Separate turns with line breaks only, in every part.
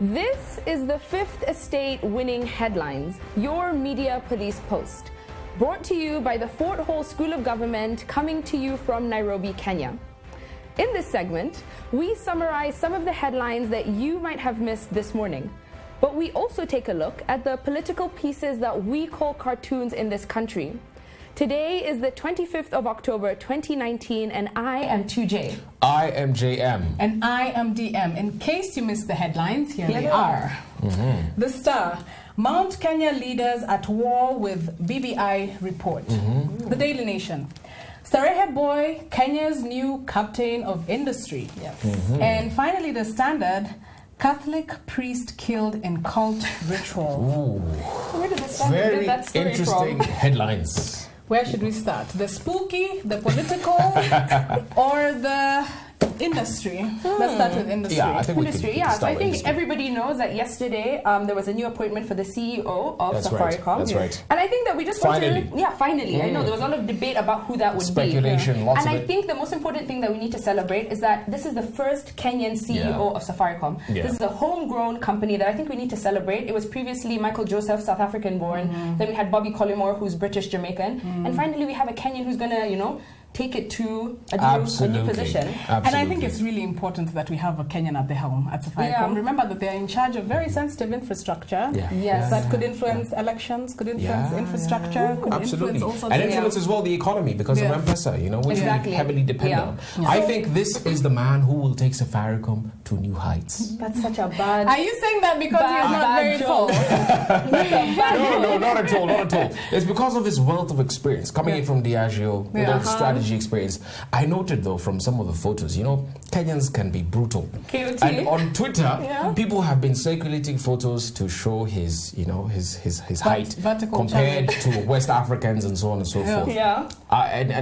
This is the Fifth Estate winning headlines, your media police post. Brought to you by the Fort Hall School of Government, coming to you from Nairobi, Kenya. In this segment, we summarize some of the headlines that you might have missed this morning. But we also take a look at the political pieces that we call cartoons in this country. Today is the 25th of October 2019, and I am 2J.
I am JM.
And I am DM. In case you missed the headlines, here they are. The Star: Mount Kenya leaders at war with BBI report. The Daily Nation: Starehe Boy, Kenya's new captain of industry.
Yes.
And finally, The Standard: Catholic priest killed in cult ritual.
Where did the Standard get that story
Interesting
from?
headlines.
Where should we start? The spooky, the political, or the industry? Let's start with industry.
Yeah, I think we
Industry,
could
yeah. So
start
I
with
think
industry.
everybody knows that yesterday there was a new appointment for the CEO of
That's right.
Safaricom.
That's right.
And I think that we just
Finally.
want to... Finally. I know there was a lot of debate about who that would
Speculation,
be.
lots
and
of
I
it.
think the most important thing that we need to celebrate is that this is the first Kenyan CEO of Safaricom.
Yeah.
This is a homegrown company that I think we need to celebrate. It was previously Michael Joseph, South African born. Then we had Bobby Collymore, who's British Jamaican. And finally we have a Kenyan who's going to, take it to a new position.
And I think it's really important that we have a Kenyan at the helm at Safaricom.
Yeah.
Remember that they're in charge of very sensitive infrastructure.
Yes.
That could influence elections, could influence infrastructure, could
Absolutely.
influence all sorts
And
of
influence as well the economy because of M-Pesa, which
Exactly.
we heavily depend
Yeah.
on.
Yeah.
I think this is the man who will take Safaricom to new heights.
That's such a bad...
Are you saying that because he's not very tall?
No, not at all, not at all. It's because of his wealth of experience, coming in from Diageo, with all the strategy experience. I noted, though, from some of the photos, Kenyans can be brutal.
KOT.
And on Twitter, people have been circulating photos to show his height
vertical
compared to West Africans and so on and so forth.
Yeah.
And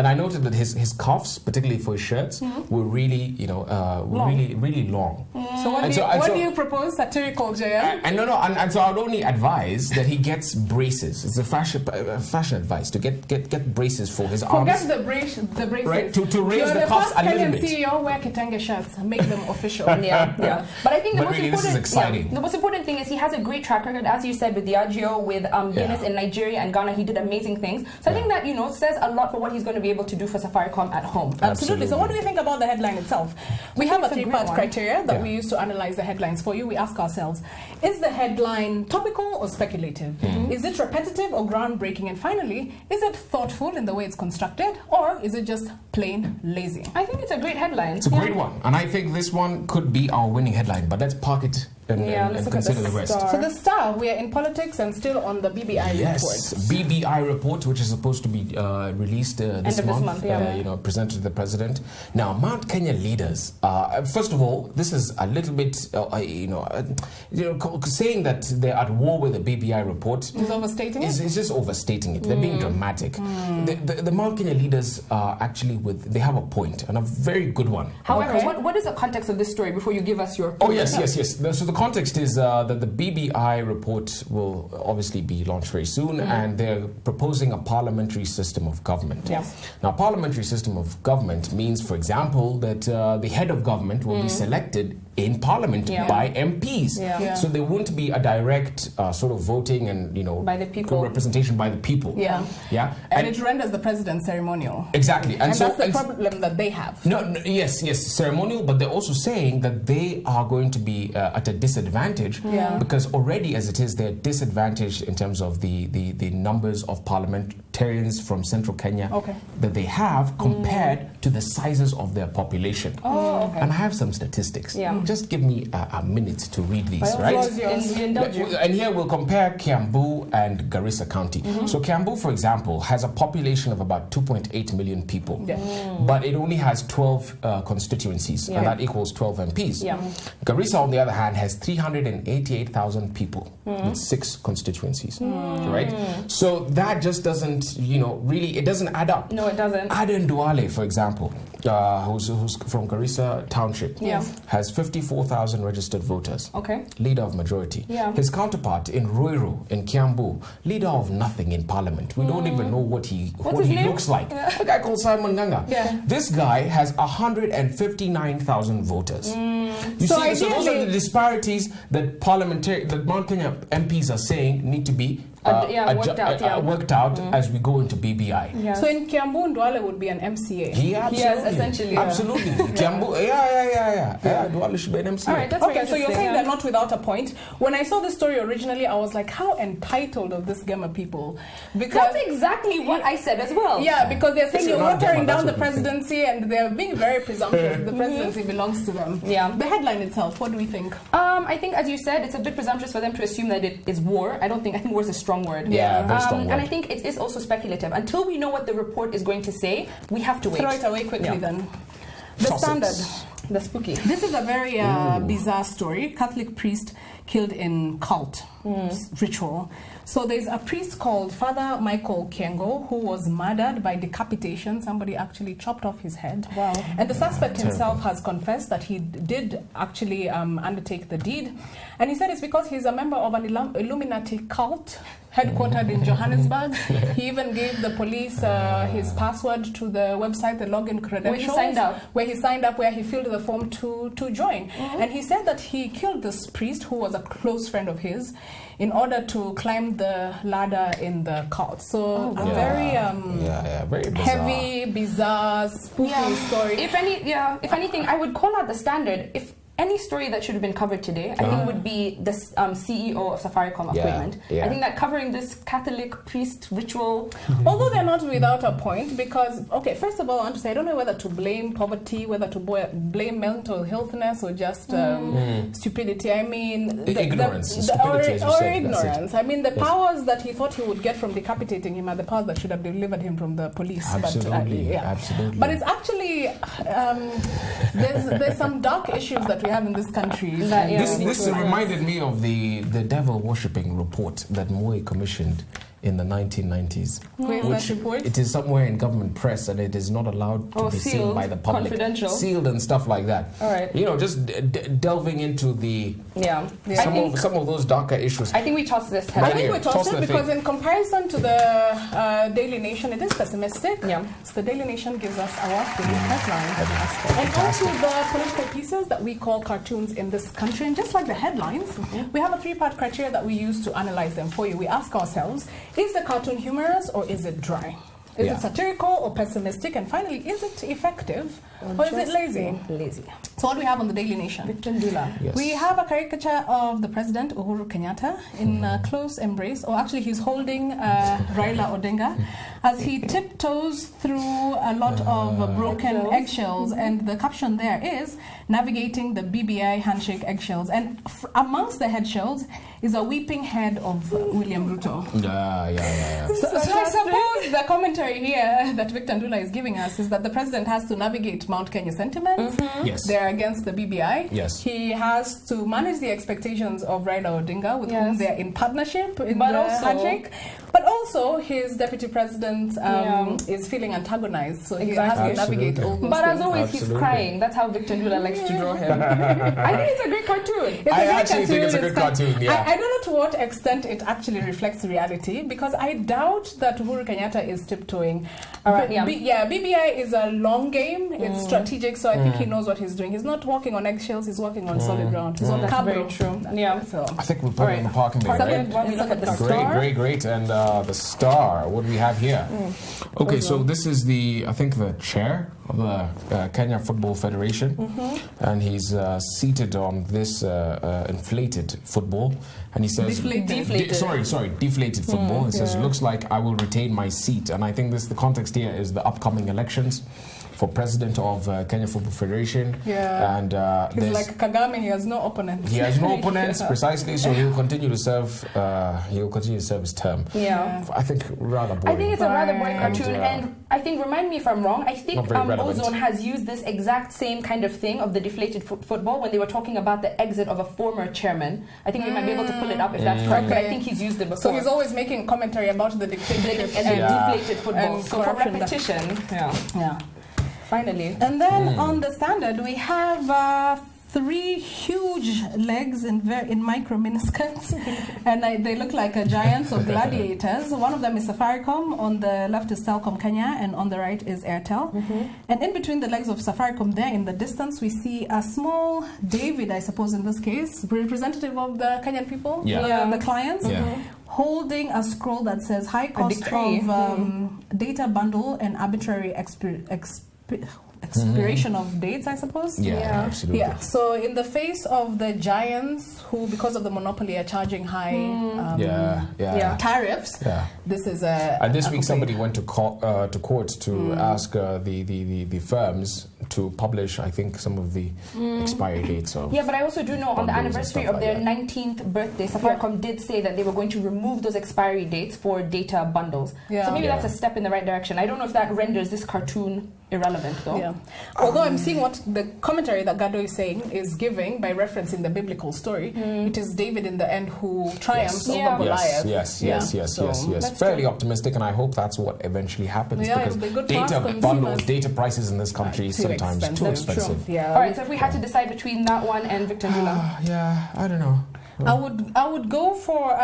I noted that his cuffs, particularly for his shirts, were really, really long.
So what do you propose? Satirical, JM?
And so I'd only advise that he gets braces. It's a fashion advice to get braces for his arms.
Forget the braces.
Right, to raise
You're
the cuffs a little
Kenyan
bit.
CEO wear kitenge shirts, make them official.
Yeah. But I think the most
really,
important...
this is exciting.
The most important thing is he has a great track record, as you said, with Diageo, with Guinness in Nigeria and Ghana. He did amazing things. So I think that, says a lot for what he's going to be able to do for Safaricom at home.
Absolutely. So what do we think about the headline itself? We have a three-part criteria that we use to analyze the headlines for you. We ask ourselves, is the headline topical or speculative? Is it repetitive or groundbreaking? And finally, is it thoughtful in the way it's constructed, or is it just plain lazy?
I think it's a great headline.
It's a great one. And I think this one could be our winning headline, but let's park it and consider the rest.
So the Star, we are in politics and still on the BBI report.
Yes, BBI report, which is supposed to be released this month, presented to the president. Now, Mount Kenya leaders, first of all, this is a little bit, saying that they're at war with the BBI report
is overstating it?
Is just overstating it. They're being dramatic. The Mount Kenya leaders are actually they have a point, and a very good one.
However, what is the context of this story before you give us your...
Oh, yes. So the context is that the BBI report will obviously be launched very soon, and they're proposing a parliamentary system of government.
Yes.
Now, parliamentary system of government means, for example, that the head of government will be selected in parliament by MPs.
Yeah.
So there won't be a direct sort of voting and,
by the people.
representation by the people.
Yeah. And it renders the president ceremonial.
Exactly.
And that's the problem that they have.
Yes, ceremonial, but they're also saying that they are going to be at a disadvantage because already as it is, they're disadvantaged in terms of the numbers of parliamentarians from central Kenya that they have compared to the sizes of their population. And I have some statistics. Just give me a minute to read these, right? And here we'll compare Kiambu and Garissa County. So Kiambu, for example, has a population of about 2.8 million people, but it only has 12 constituencies, and that equals 12 MPs. Garissa, on the other hand, has 388,000 people with 6 constituencies, right? So that just doesn't, really, it doesn't add up.
No, it doesn't.
Aden Duale, for example, who's from Garissa Township, has 54,000 registered voters. Leader of majority. His counterpart in Ruiru, in Kiambu, leader of nothing in parliament. We don't even know what he looks like. A guy called Simon Nganga. This guy has 159,000 voters. You
So
see, so those are
ideally-
the disparities that Mount Kenya MPs are saying need to be worked out as we go into BBI.
Yes.
So in Kiambu, Ndwale would be an MCA.
Yeah, absolutely.
Yes, essentially.
Absolutely. Kiambu, yeah. Duale should be an MCA.
All right, that's
Okay,
very
so you're
interesting,
saying
yeah.
they're not without a point. When I saw this story originally, I was like, how entitled of this Gema people? Because
That's exactly what I said as well.
yeah, because they're saying
It's
you're
not
watering
Gema, that's
down the
what we think.
presidency and they're being very presumptuous. The presidency belongs to them.
Yeah.
The headline itself, what do we think?
I think, as you said, it's a bit presumptuous for them to assume that it is war. I think war is a strong word.
Yeah, very strong
And
word.
I think it is also speculative. Until we know what the report is going to say, we have to wait.
Throw it away quickly
Yeah.
then. The
Toss it.
Standard.
The spooky.
This is a very bizarre story. Catholic priest killed in cult ritual. So there's a priest called Father Michael Kengo who was murdered by decapitation. Somebody actually chopped off his head.
Wow.
And the suspect himself has confessed that he did actually undertake the deed. And he said it's because he's a member of an Illuminati cult headquartered in Johannesburg. He even gave the police his password to the website, the login credentials. Where he signed up, where he filled the form to join. And he said that he killed this priest who was a close friend of his in order to climb the ladder in the cult. So a very
very bizarre.
heavy, bizarre, spooky story.
If anything, I would call out the Standard. If any story that should have been covered today, I think would be the CEO of Safaricom equipment.
Yeah.
I think that covering this Catholic priest ritual.
Although they're not without a point, because, okay, first of all, I want to say I don't know whether to blame poverty, whether to blame mental healthness or just stupidity. I mean,
Ignorance, stupidity, as you
or
said,
ignorance. I mean, the powers that he thought he would get from decapitating him are the powers that should have delivered him from the police.
Absolutely, absolutely.
But it's actually there's some dark issues that we have in this country.
This reminded me of the devil worshipping report that Moi commissioned in the 1990s.
Where's that report?
It is somewhere in government press and it is not allowed to be seen by the public.
Confidential.
Sealed and stuff like that.
All right.
You know, just delving into the some of those darker issues.
I think we toss this
I
head.
think we toss it because
thing.
in comparison to the Daily Nation, it is pessimistic.
Yeah.
So the Daily Nation gives us our daily headline. And also the political pieces that we call cartoons in this country. And just like the headlines, we have a three-part criteria that we use to analyze them for you. We ask ourselves, is the cartoon humorous or is it dry? Is it satirical or pessimistic? And finally, is it effective or is it lazy? So what do we have on the Daily Nation?
Yes.
We have a caricature of the President, Uhuru Kenyatta, in a close embrace, or actually he's holding Raila Odinga as he tiptoes through a lot of broken eggshells. And the caption there is, navigating the BBI handshake eggshells. And amongst the eggshells is a weeping head of William Ruto. So I suppose the commentary here that Victor Ndula is giving us is that the President has to navigate Mount Kenya sentiments.
Yes.
They're against the BBI.
Yes.
He has to manage the expectations of Raila Odinga, with whom they're in partnership in the handshake. But also, his deputy president is feeling antagonized, so he has to navigate all those
But as
things.
always, he's crying. That's how Victor Ndula likes to draw him. I think it's a great cartoon.
I actually think it's a good cartoon, yeah.
I don't know to what extent it actually reflects reality, because I doubt that Uhuru Kenyatta is tiptoeing. BBI is a long game. It's strategic, so I think he knows what he's doing. He's not walking on eggshells. He's walking on solid ground. He's on
That's very true. Yeah.
So
I think we'll put it in the parking bay, right?
When we look at the Star.
Great. And the Star, what do we have here? Okay, so this is I think the chair of the Kenya Football Federation, and he's seated on this inflated football, and he says, deflated football. He says, looks like I will retain my seat. And I think the context here is the upcoming elections for president of Kenya Football Federation.
Yeah.
And
he's like Kagame, he has no opponents.
He has no opponents, precisely, so he'll continue to serve his term.
Yeah.
I think rather boring.
I think it's a rather boring cartoon, and I think, remind me if I'm wrong, I think Ozone has used this exact same kind of thing of the deflated football when they were talking about the exit of a former chairman. I think we might be able to pull it up if that's correct, but I think he's used it before.
So he's always making commentary about the
deflated football.
And
so for repetition. Yeah.
Yeah.
Finally.
And then on the Standard, we have 3 huge legs in micro miniskirts, and they look like giants or gladiators. One of them is Safaricom, on the left is Telkom Kenya, and on the right is Airtel. And in between the legs of Safaricom there in the distance, we see a small David, I suppose in this case, representative of the Kenyan people, the clients, holding a scroll that says high cost of data bundle and arbitrary expiration of dates, I suppose.
Absolutely.
Yeah. So in the face of the giants who, because of the monopoly, are charging high tariffs, this is a.
And this week, somebody went to court to ask the firms to publish, I think, some of the expiry dates of.
Yeah, but I also do know on the anniversary of their 19th birthday, Safaricom did say that they were going to remove those expiry dates for data bundles. So maybe that's a step in the right direction. I don't know if that renders this cartoon irrelevant, though.
Although I'm seeing what the commentary that Gado is saying is giving by referencing the biblical story. It is David in the end who triumphs over Goliath.
Yes. Fairly optimistic, and I hope that's what eventually happens, because data bundles, data prices in this country is sometimes too expensive.
All right, so if we had to decide between that one and Victor Njula,
I don't know.
I would go for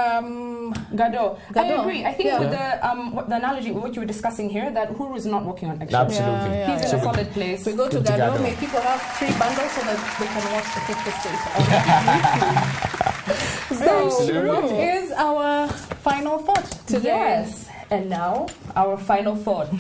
Gado. I agree. I think with the analogy, what you were discussing here, that Uhuru is not working on extra.
Absolutely.
He's in a solid place.
We go to Gado. May people have free bundles so that they can watch the Fifth Estate on YouTube. So, what is our final thought today?
Yes. And now, our final thought.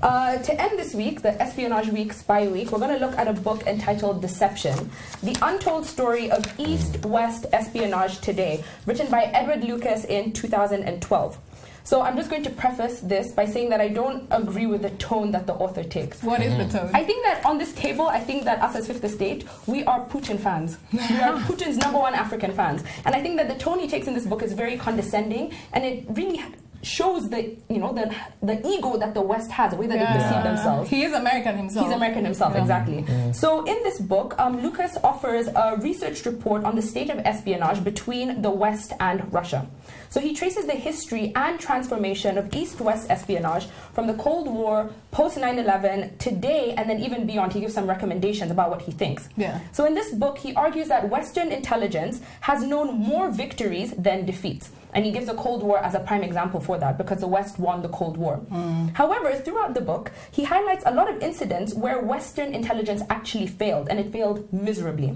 To end this week, the Espionage Week, Spy Week, we're going to look at a book entitled Deception, The Untold Story of East-West Espionage Today, written by Edward Lucas in 2012. So I'm just going to preface this by saying that I don't agree with the tone that the author takes.
What is the tone?
I think that on this table, I think that us as Fifth Estate, we are Putin fans. We are Putin's #1 African fans. And I think that the tone he takes in this book is very condescending, and it really shows the ego that the West has, the way that they perceive themselves.
He is American himself.
He's American himself, exactly. So in this book, Lucas offers a research report on the state of espionage between the West and Russia. So he traces the history and transformation of East-West espionage from the Cold War, post 9/11, today, and then even beyond. He gives some recommendations about what he thinks. So in this book, he argues that Western intelligence has known more victories than defeats. And he gives the Cold War as a prime example for that, because the West won the Cold War. However, throughout the book, he highlights a lot of incidents where Western intelligence actually failed, and it failed miserably.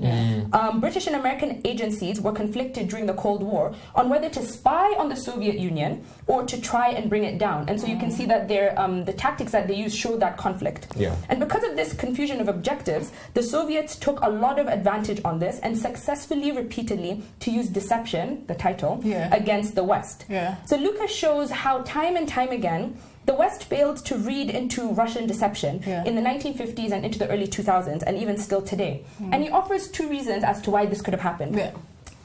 British and American agencies were conflicted during the Cold War on whether to spy on the Soviet Union or to try and bring it down. And so you can see that the tactics that they used show that conflict. And because of this confusion of objectives, the Soviets took a lot of advantage on this and successfully, repeatedly, to use deception, the title, against the West. So Lucas shows how time and time again the West failed to read into Russian deception in the 1950s and into the early 2000s, and even still today. And he offers 2 reasons as to why this could have happened.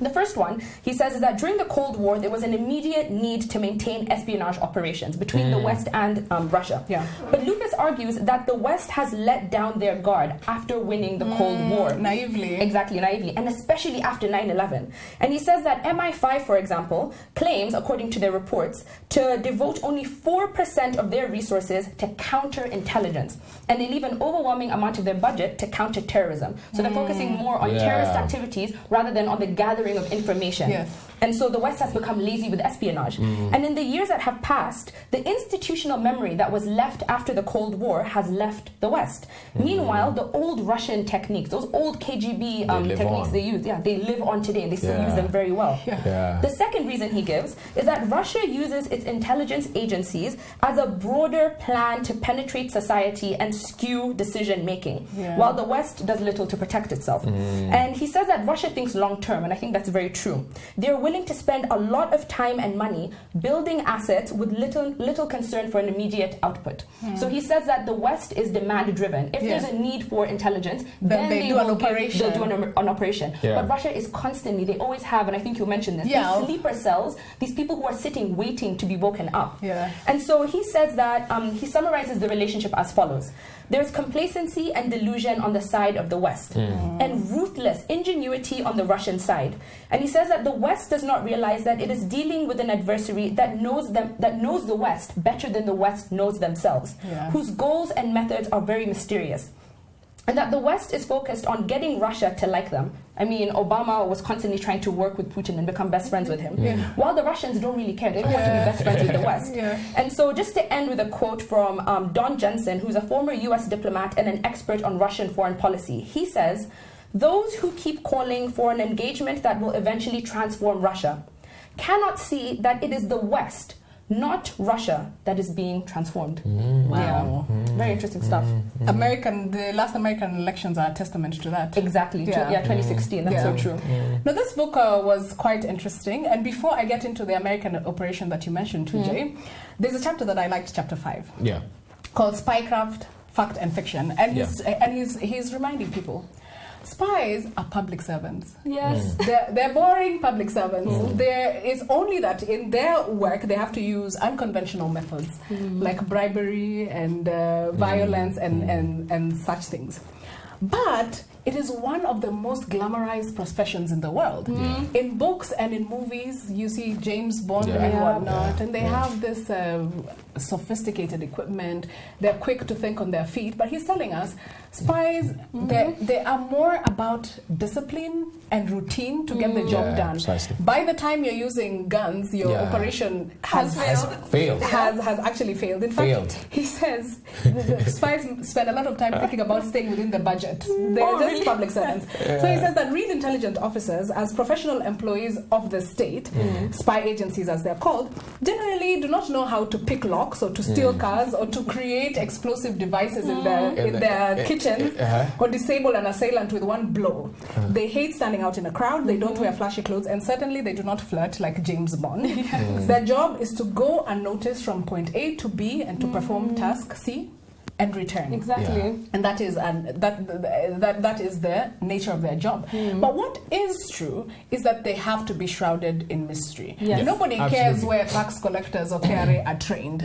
The first one, he says, is that during the Cold War, there was an immediate need to maintain espionage operations between the West and Russia. But Lucas argues that the West has let down their guard after winning the Cold War.
Naively.
Exactly, naively. And especially after 9/11. And he says that MI5, for example, claims, according to their reports, to devote only 4% of their resources to counterintelligence. And they leave an overwhelming amount of their budget to counter-terrorism. So they're focusing more on terrorist activities rather than on the gathering of information. And so the West has become lazy with espionage. And in the years that have passed, the institutional memory that was left after the Cold War has left the West. Meanwhile, the old Russian techniques, those old KGB techniques they use, they live on today, and they still use them very well. The second reason he gives is that Russia uses its intelligence agencies as a broader plan to penetrate society and skew decision making, while the West does little to protect itself. And he says that Russia thinks long term, and I think that's very true. They're willing to spend a lot of time and money building assets with little concern for an immediate output. So he says that the West is demand driven. If there's a need for intelligence, then they do an operation. They'll do an operation. But Russia is constantly, they always have, and I think you mentioned this, these sleeper cells, these people who are sitting waiting to be woken up. And so he says that, he summarizes the relationship as follows. There's complacency and delusion on the side of the West, and ruthless ingenuity on the Russian side. And he says that the West does not realize that it is dealing with an adversary that knows the West better than the West knows themselves, whose goals and methods are very mysterious. and that the West is focused on getting Russia to like them. I mean, Obama was constantly trying to work with Putin and become best friends with him, while the Russians don't really care. They don't want to be best friends with the West. And so just to end with a quote from Don Jensen, who's a former US diplomat and an expert on Russian foreign policy. He says, "Those who keep calling for an engagement that will eventually transform Russia cannot see that it is the West, not Russia, that is being transformed."
Wow.
Very interesting stuff.
The last American elections are a testament to that.
Exactly. 2016. That's so true.
Now, this book was quite interesting. And before I get into the American operation that you mentioned, Tujay, there's a chapter that I liked, chapter 5.
Yeah.
Called Spycraft, Fact and Fiction. And he's reminding people, spies are public servants.
Yes.
They're boring public servants. There is only that in their work they have to use unconventional methods like bribery and violence and such things. But it is one of the most glamorized professions in the world. In books and in movies, you see James Bond and whatnot, and they have this sophisticated equipment. They're quick to think on their feet. But he's telling us, spies, they are more about discipline and routine to get the job done.
Precisely.
By the time you're using guns, your operation has
failed.
Has actually failed. In fact, he says the spies spend a lot of time thinking about staying within the budget. They're just public servants. So he says that real intelligent officers, as professional employees of the state, spy agencies as they're called, generally do not know how to pick locks or to steal cars or to create explosive devices in their kitchen or disable an assailant with one blow. They hate standing out in a crowd. They don't wear flashy clothes, and certainly they do not flirt like James Bond. Their job is to go unnoticed from point A to B and to perform task C and return.
Exactly.
And that is that is the nature of their job. But what is true is that they have to be shrouded in mystery. Nobody cares where tax collectors or KRA are trained.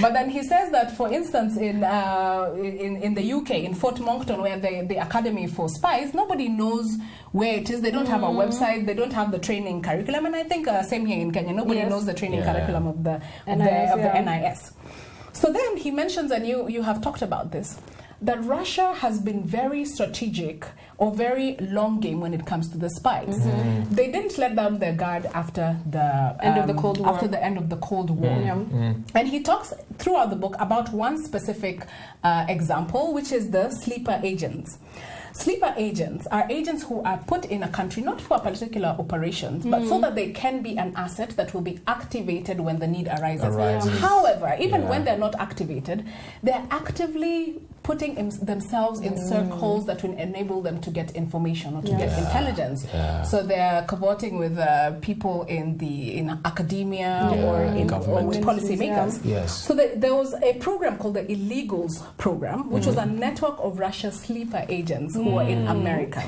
But then he says that, for instance, in the UK, in Fort Monkton, where the Academy for Spies, nobody knows where it is. They don't have a website. They don't have the training curriculum. And I think same here in Kenya. Nobody knows the training curriculum of the NIS. So then he mentions, and you have talked about this, that Russia has been very strategic or very long game when it comes to the spies. They didn't let down their guard after the end of the Cold War. After the end of the Cold War. And he talks throughout the book about one specific example, which is the sleeper agents. Sleeper agents are agents who are put in a country not for particular operations, but so that they can be an asset that will be activated when the need arises. However, even when they're not activated, they're actively putting themselves in circles that will enable them to get information or to get intelligence. So they're cavorting with people in academia or with policymakers. So there was a program called the Illegals Program, which was a network of Russia's sleeper agents who were in America.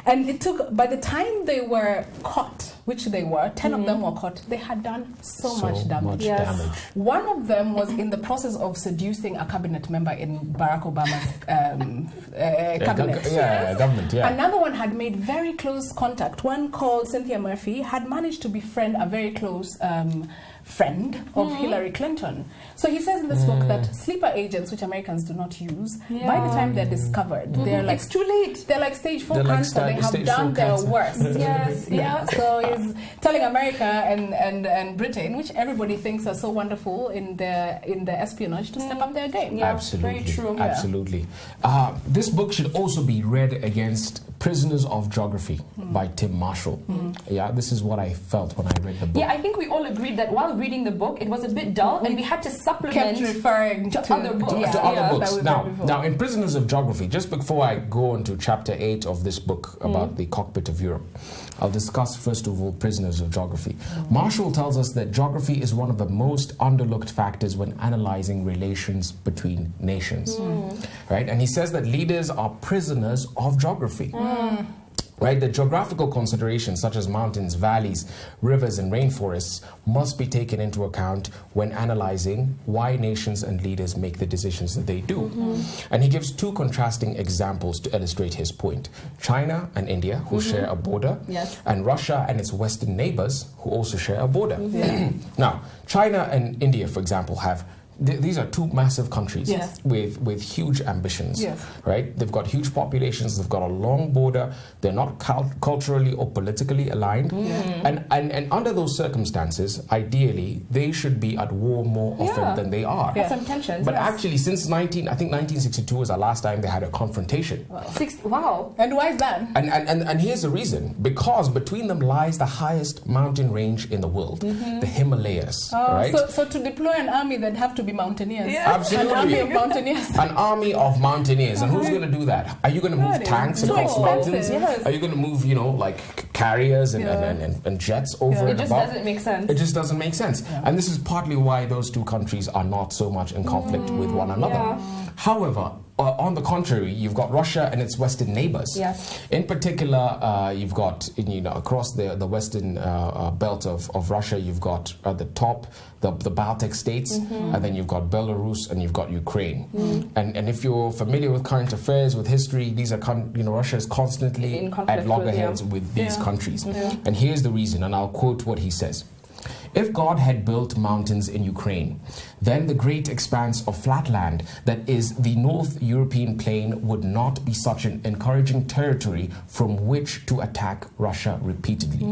And it took, by the time they were caught, which they were, 10 of them were caught, they had done so much damage. One of them was in the process of seducing a cabinet member in Barack Obama's cabinet.
Government.
Another one had made very close contact. One called Cynthia Murphy had managed to befriend a very close friend of Hillary Clinton. So he says in this book that sleeper agents, which Americans do not use, by the time they're discovered, they're like,
it's too late.
They're like stage 4 cancer. They have done their worst. So he's telling America and Britain, which everybody thinks are so wonderful in the espionage, to step up their game.
Absolutely.
Very true.
Absolutely. This book should also be read against Prisoners of Geography by Tim Marshall. This is what I felt when I read the book.
I think we all agreed that while reading the book, it was a bit dull, and we had to supplement,
kept referring to
other books.
To other books. Now, in Prisoners of Geography, just before I go into chapter 8 of this book about the cockpit of Europe, I'll discuss first of all Prisoners of Geography. Marshall tells us that geography is one of the most underlooked factors when analyzing relations between nations. Right? And he says that leaders are prisoners of geography. Right? The geographical considerations such as mountains, valleys, rivers, and rainforests must be taken into account when analyzing why nations and leaders make the decisions that they do. And he gives two contrasting examples to illustrate his point. China and India, who share a border, and Russia and its western neighbors, who also share a border. Now, China and India, for example, have these are two massive countries
Yes.
with huge ambitions,
Yes.
right? They've got huge populations, they've got a long border, they're not culturally or politically aligned. And under those circumstances, ideally, they should be at war more often than they are.
Have some tensions.
But actually, since 1962 was the last time they had a confrontation.
Wow.
And why is that?
And here's the reason. Because between them lies the highest mountain range in the world, the Himalayas, right?
So to deploy an army, they'd have to be mountaineers.
Yes.
Absolutely.
An army of mountaineers.
An army of mountaineers. And who's going to do that? Are you going to move
Really?
tanks
Too
across
expensive.
mountains?
Yes.
Are you going to move, like carriers and jets over
It
and
just
above?
doesn't make sense.
It just doesn't make sense. And this is partly why those two countries are not so much in conflict with one another.
Yeah.
However, on the contrary, you've got Russia and its western neighbors.
Yes.
In particular, you've got across the western belt of Russia, you've got at the top the Baltic states, and then you've got Belarus and you've got Ukraine. And if you're familiar with current affairs, with history, these are Russia is constantly
In conflict
at loggerheads with these countries. And here's the reason, and I'll quote what he says. If God had built mountains in Ukraine, then the great expanse of flat land that is the North European plain would not be such an encouraging territory from which to attack Russia repeatedly.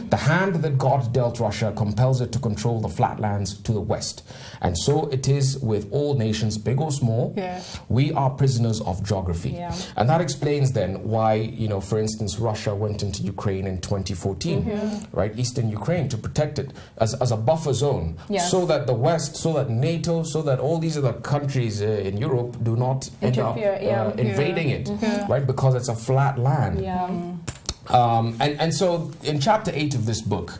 The hand that God dealt Russia compels it to control the flatlands to the west. And so it is with all nations, big or small.
Yeah.
We are prisoners of geography.
Yeah.
And that explains then why, for instance, Russia went into Ukraine in 2014, right? Eastern Ukraine, to protect it as a buffer zone,
Yes.
so that the West, so that NATO, so that all these other countries in Europe do not end up
Interfere,
invading it, right? Because it's a flat land.
Yeah.
And so in chapter 8 of this book,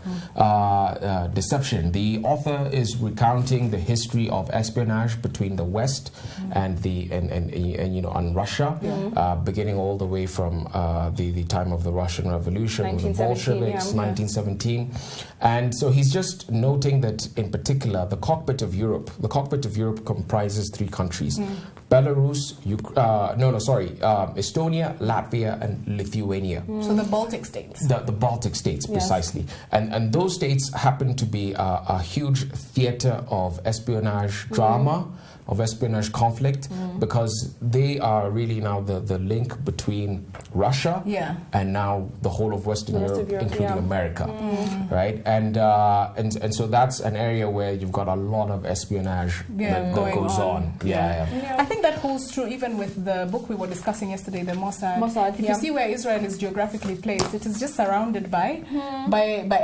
Deception, the author is recounting the history of espionage between the West and Russia, beginning all the way from the time of the Russian Revolution with the
1917,
Bolsheviks, 1917. And so he's just noting that in particular the cockpit of Europe comprises 3 countries. Belarus, Estonia, Latvia, and Lithuania.
So the Baltic states.
The Baltic states, precisely. And those states happen to be a huge theater of espionage drama, of espionage conflict, because they are really now the link between Russia and now the whole of Western Europe, including America, right? And so that's an area where you've got a lot of espionage that goes on.
I think that holds true even with the book we were discussing yesterday, the Mossad. If you see where Israel is geographically placed, it is just surrounded by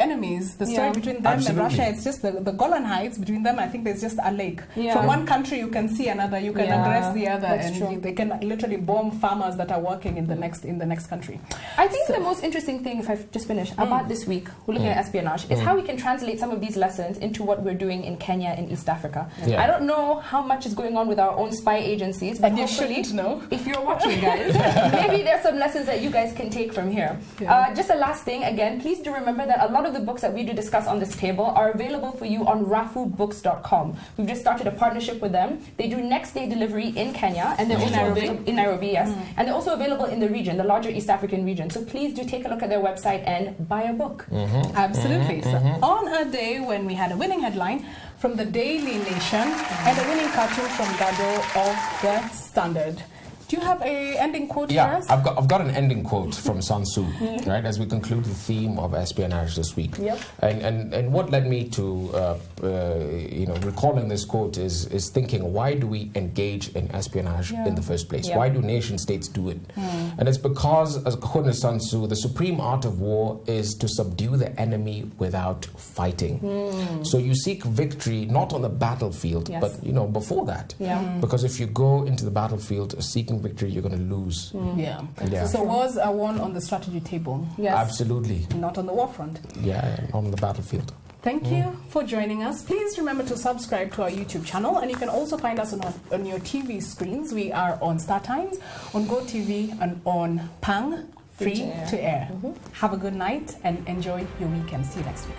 enemies. The story between them and Russia, it's just the Golan Heights. Between them, I think there's just a lake. From one country, you can see another, you can address the other, and they can literally bomb farmers that are working in the next country.
I think the most interesting thing, if I've just finished, about this week, we're looking at espionage, is how we can translate some of these lessons into what we're doing in Kenya and East Africa. I don't know how much is going on with our own spy agencies, but hopefully, if you're watching, guys, maybe there's some lessons that you guys can take from here. Just a last thing, again, please do remember that a lot of the books that we do discuss on this table are available for you on rafubooks.com. We've just started a partnership with them. They do next day delivery in Kenya, and they're also in Nairobi, yes. And they're also available in the region, the larger East African region. So please do take a look at their website and buy a book.
Absolutely. So on a day when we had a winning headline from the Daily Nation and a winning cartoon from Gado of the Standard. Do you have a ending quote for us?
I've got an ending quote from Sun Tzu, right, as we conclude the theme of espionage this week. And what led me to recalling this quote is thinking, why do we engage in espionage in the first place? Why do nation states do it? And it's because, according to Sun Tzu, the supreme art of war is to subdue the enemy without fighting. So you seek victory not on the battlefield, but before that. Because if you go into the battlefield seeking victory, you're going to lose. So wars are won on the strategy table. Absolutely. Not on the war front. Not on the battlefield. Thank you for joining us. Please remember to subscribe to our YouTube channel, and you can also find us on your TV screens. We are on Star Times, on GoTV, and on Pang, free to air. Have a good night and enjoy your weekend. See you next week.